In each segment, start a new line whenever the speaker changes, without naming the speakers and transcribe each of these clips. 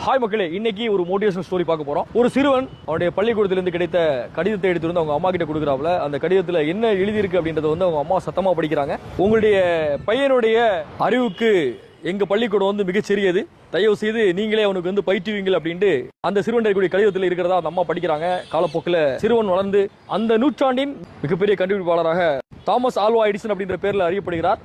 Hi மக்களே, இன்னைக்கு ஒரு மோட்டிவேஷன் ஸ்டோரி பார்க்க போறோம். ஒரு சிறுவன் அவனுடைய பள்ளிக்கூடத்திலிருந்து கிடைத்த கடிதத்தை எடுத்து வந்து அவங்க அம்மா கிட்ட கொடுக்குறாப்ல. அந்த கடிதத்துல என்ன எழுதியிருக்கு அப்படின்றத வந்து அவங்க அம்மா சத்தமா படிக்கிறாங்க. உங்களுடைய பையனுடைய அறிவுக்கு எங்க பள்ளிக்கூடம் வந்து மிகச்சிறியது, தயவு செய்து நீங்களே அவனுக்கு வந்து பயிற்றுவீங்கள் அப்படின்ட்டு அந்த சிறுவன் கூடிய கடிதத்தில் இருக்கிறதா அந்த அம்மா படிக்கிறாங்க. காலப்போக்கில் சிறுவன் வளர்ந்து அந்த நூற்றாண்டின் மிகப்பெரிய கண்டுபிடிப்பாளராக தாமஸ் ஆல்வா எடிசன் அப்படின்ற பேர்ல அறியப்படுகிறார்.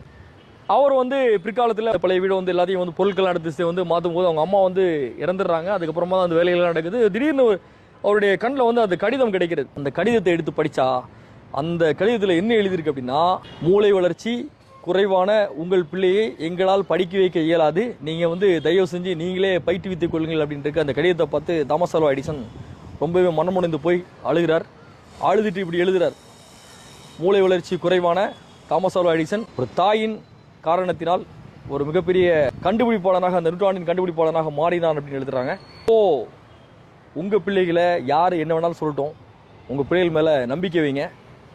அவர் வந்து பிற்காலத்தில் பழைய வீடு வந்து எல்லாத்தையும் வந்து பொருட்கள் எடுத்து வந்து மாற்றும் போது அவங்க அம்மா வந்து இறந்துடுறாங்க. அதுக்கப்புறமா தான் அந்த வேலைகள்லாம் நடக்குது. திடீர்னு அவருடைய கண்ணில் வந்து அந்த கடிதம் கிடைக்கிறது. அந்த கடிதத்தை எடுத்து படித்தா அந்த கடிதத்தில் என்ன எழுதியிருக்கு அப்படின்னா, மூளை வளர்ச்சி குறைவான உங்கள் பிள்ளையை எங்களால் படிக்க வைக்க இயலாது, நீங்கள் வந்து தயவு செஞ்சு நீங்களே பயிற்றுவித்துக் கொள்ளுங்கள் அப்படின்ட்டு அந்த கடிதத்தை பார்த்து தாமஸ் ஆல்வா எடிசன் ரொம்பவே மனமுடைந்து போய் அழுகிறார். அழுதுட்டு இப்படி எழுதுகிறார்: மூளை வளர்ச்சி குறைவான தாமஸ் ஆல்வா எடிசன் ஒரு தாயின் காரணத்தினால் ஒரு மிகப்பெரிய கண்டுபிடிப்பாளனாக, அந்த நூற்றாண்டின் கண்டுபிடிப்பாளனாக மாறினான் அப்படின்னு எழுதுறாங்க. ஓ, உங்க பிள்ளைகளை யார் என்ன வேணாலும் சொல்லட்டும், உங்க பிள்ளைகள் மேல நம்பிக்கை வைங்க.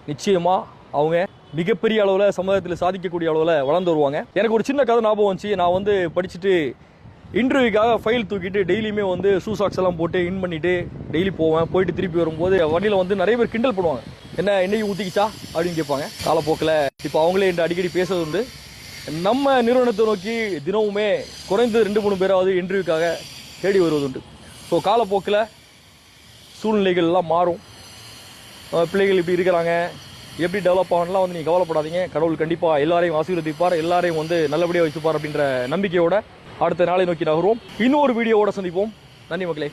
நிச்சயமா அவங்க மிகப்பெரிய அளவில் சமுதாயத்தில் சாதிக்கக்கூடிய அளவில் வளர்ந்து வருவாங்க. எனக்கு ஒரு சின்ன கதை ஞாபகம் வந்துச்சு. நான் வந்து படிச்சுட்டு இன்டர்வியூக்காக ஃபைல் தூக்கிட்டு டெய்லியுமே வந்து ஷூ சாக்ஸ் எல்லாம் போட்டு இன் பண்ணிட்டு டெய்லி போவேன். போயிட்டு திருப்பி வரும்போது வண்டியில் வந்து நிறைய பேர் கிண்டல் பண்ணுவாங்க, என்ன இன்னைக்கு ஊற்றிக்கிச்சா அப்படின்னு கேட்பாங்க. காலப்போக்கில் இப்போ அவங்களே என்ற அடிக்கடி பேசுறது உண்டு. நம்ம நிறுவனத்தை நோக்கி தினமுமே குறைந்தது 2-3 பேராவது இன்டர்வியூக்காக தேடி வருவதுண்டு. ஸோ காலப்போக்கில் சூழ்நிலைகள் எல்லாம் மாறும். பிள்ளைகள் இப்படி இருக்கிறாங்க, எப்படி டெவலப் ஆகலாம் வந்து நீங்கள் கவலைப்படாதீங்க. கடவுள் கண்டிப்பாக எல்லாரையும் ஆசீர்வதிப்பார், எல்லாரையும் வந்து நல்லபடியாக வச்சுப்பார் அப்படின்ற நம்பிக்கையோட அடுத்த நாளை நோக்கி நகருவோம். இன்னொரு வீடியோவோட சந்திப்போம். நன்றி மக்களே.